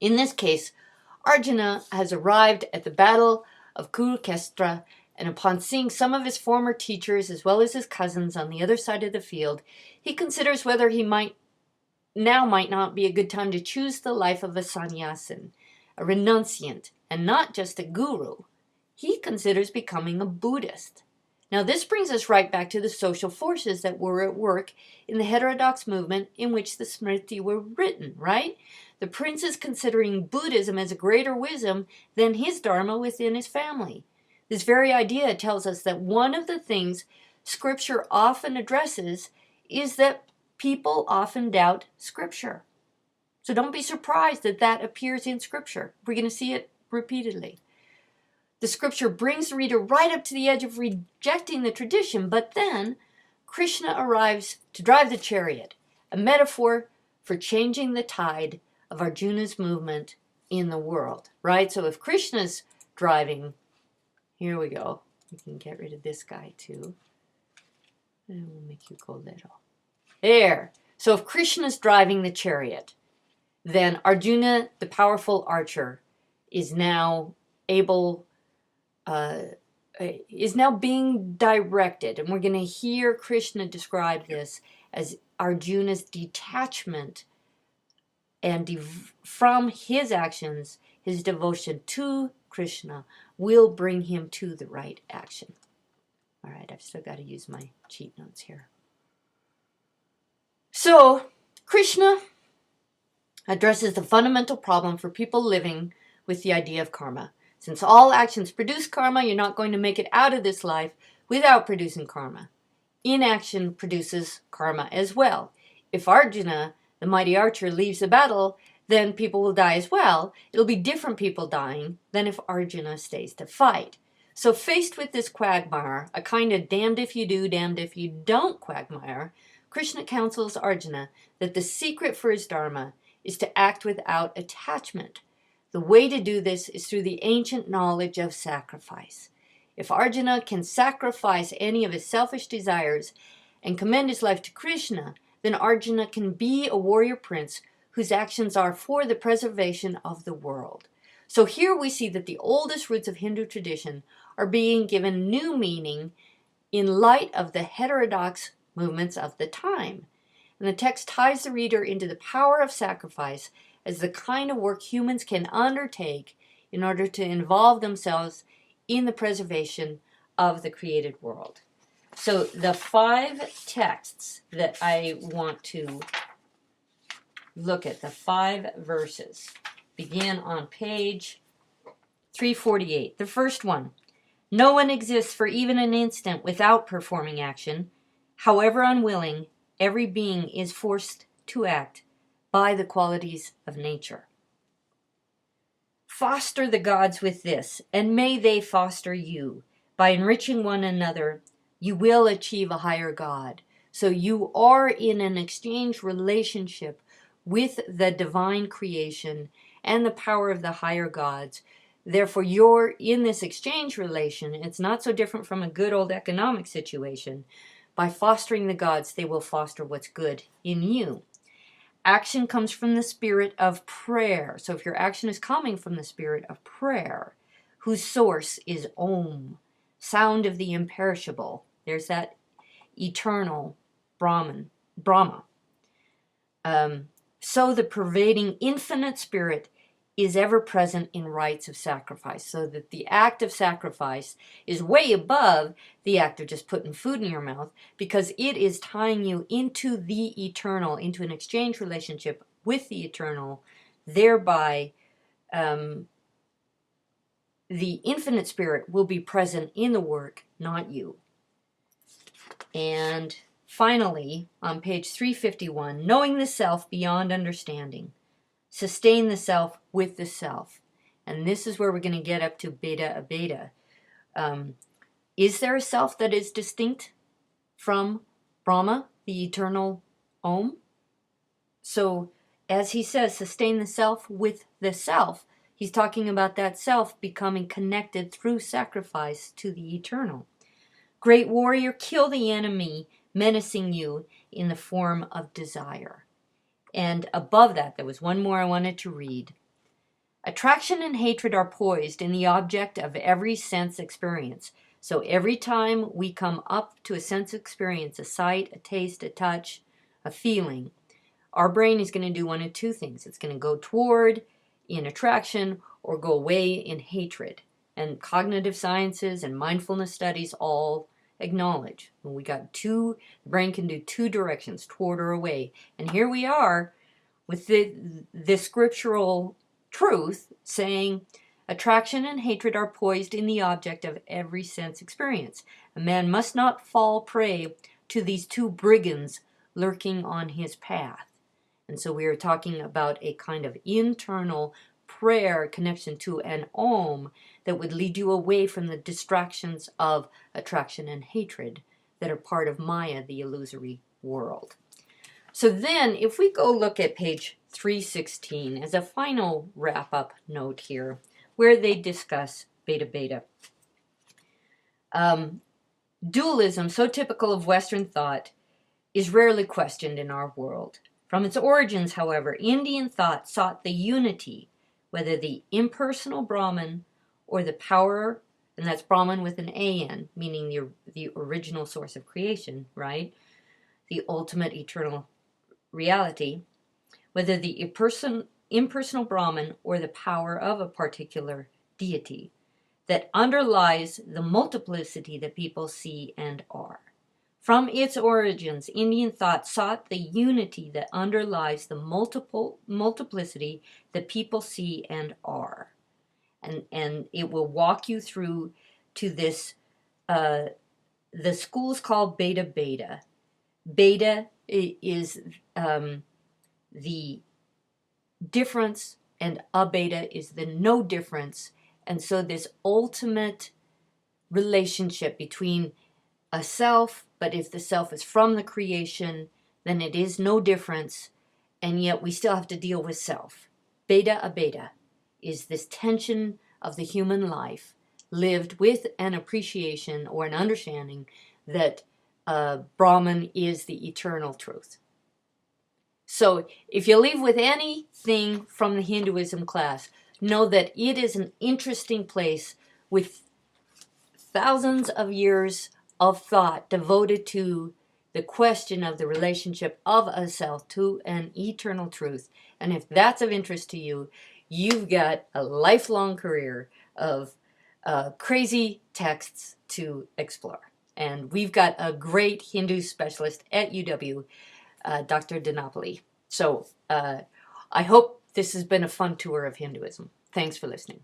In this case, Arjuna has arrived at the battle of Kurukshetra, and upon seeing some of his former teachers as well as his cousins on the other side of the field, he considers whether he might not be a good time to choose the life of a sannyasin, a renunciant, and not just a guru. He considers becoming a Buddhist. Now this brings us right back to the social forces that were at work in the heterodox movement in which the Smriti were written, right? The prince is considering Buddhism as a greater wisdom than his dharma within his family. This very idea tells us that one of the things Scripture often addresses is that people often doubt Scripture. So don't be surprised that that appears in Scripture. We're going to see it repeatedly. The Scripture brings the reader right up to the edge of rejecting the tradition, but then Krishna arrives to drive the chariot, a metaphor for changing the tide of Arjuna's movement in the world, right? So if Krishna's driving, here we go. We can get rid of this guy too. And we'll make you go little. There. So if Krishna's driving the chariot, then Arjuna, the powerful archer, is now being directed. And we're going to hear Krishna describe this as Arjuna's detachment and from his actions, his devotion to Krishna will bring him to the right action. All right, I've still got to use my cheat notes here. So, Krishna addresses the fundamental problem for people living with the idea of karma. Since all actions produce karma, you're not going to make it out of this life without producing karma. Inaction produces karma as well. If Arjuna, the mighty archer, leaves the battle, then people will die as well. It'll be different people dying than if Arjuna stays to fight. So faced with this quagmire, a kind of damned if you do, damned if you don't quagmire, Krishna counsels Arjuna that the secret for his dharma is to act without attachment. The way to do this is through the ancient knowledge of sacrifice. If Arjuna can sacrifice any of his selfish desires and commend his life to Krishna, then Arjuna can be a warrior prince whose actions are for the preservation of the world. So here we see that the oldest roots of Hindu tradition are being given new meaning in light of the heterodox movements of the time. And the text ties the reader into the power of sacrifice as the kind of work humans can undertake in order to involve themselves in the preservation of the created world. So the 5 texts that I want to look at, the 5 verses, begin on page 348. The first one, no one exists for even an instant without performing action. However unwilling, every being is forced to act by the qualities of nature. Foster the gods with this, and may they foster you. By enriching one another, you will achieve a higher God. So you are in an exchange relationship with the divine creation and the power of the higher gods. Therefore, you're in this exchange relation. It's not so different from a good old economic situation. By fostering the gods, they will foster what's good in you. Action comes from the spirit of prayer. So if your action is coming from the spirit of prayer, whose source is Om, sound of the imperishable. There's that eternal Brahma. So the pervading infinite spirit is ever present in rites of sacrifice, so that the act of sacrifice is way above the act of just putting food in your mouth, because it is tying you into the eternal, into an exchange relationship with the eternal, thereby the infinite spirit will be present in the work, not you. And finally, on page 351, knowing the self beyond understanding. Sustain the self with the self. And this is where we're going to get up to beta abeta. Is there a self that is distinct from Brahma, the eternal Om? So, as he says, sustain the self with the self, he's talking about that self becoming connected through sacrifice to the eternal. Great warrior, kill the enemy menacing you in the form of desire. And above that, there was one more I wanted to read. Attraction and hatred are poised in the object of every sense experience. So every time we come up to a sense experience, a sight, a taste, a touch, a feeling, our brain is going to do one of two things. It's going to go toward in attraction or go away in hatred. And cognitive sciences and mindfulness studies all acknowledge. We got the brain can do two directions, toward or away. And here we are with the scriptural truth saying attraction and hatred are poised in the object of every sense experience. A man must not fall prey to these two brigands lurking on his path. And so we are talking about a kind of internal prayer connection to an Om that would lead you away from the distractions of attraction and hatred that are part of Maya, the illusory world. So then, if we go look at page 316 as a final wrap-up note here, where they discuss beta-beta. Dualism, so typical of Western thought, is rarely questioned in our world. From its origins, however, Indian thought sought the unity, whether the impersonal Brahman or the power, and that's Brahman with an A-N, meaning the original source of creation, right? The ultimate eternal reality, whether the impersonal Brahman or the power of a particular deity that underlies the multiplicity that people see and are. From its origins, Indian thought sought the unity that underlies the multiplicity that people see and are. And it will walk you through to this, the school's called beta-beta. Beta is the difference, and abeta is the no difference. And so this ultimate relationship between a self, but if the self is from the creation, then it is no difference, and yet we still have to deal with self. Beta abeta is this tension of the human life lived with an appreciation or an understanding that Brahman is the eternal truth. So if you leave with anything from the Hinduism class, know that it is an interesting place with thousands of years of thought devoted to the question of the relationship of a self to an eternal truth. And if that's of interest to you, you've got a lifelong career of crazy texts to explore. And we've got a great Hindu specialist at UW, Dr. Dinapoli. So I hope this has been a fun tour of Hinduism. Thanks for listening.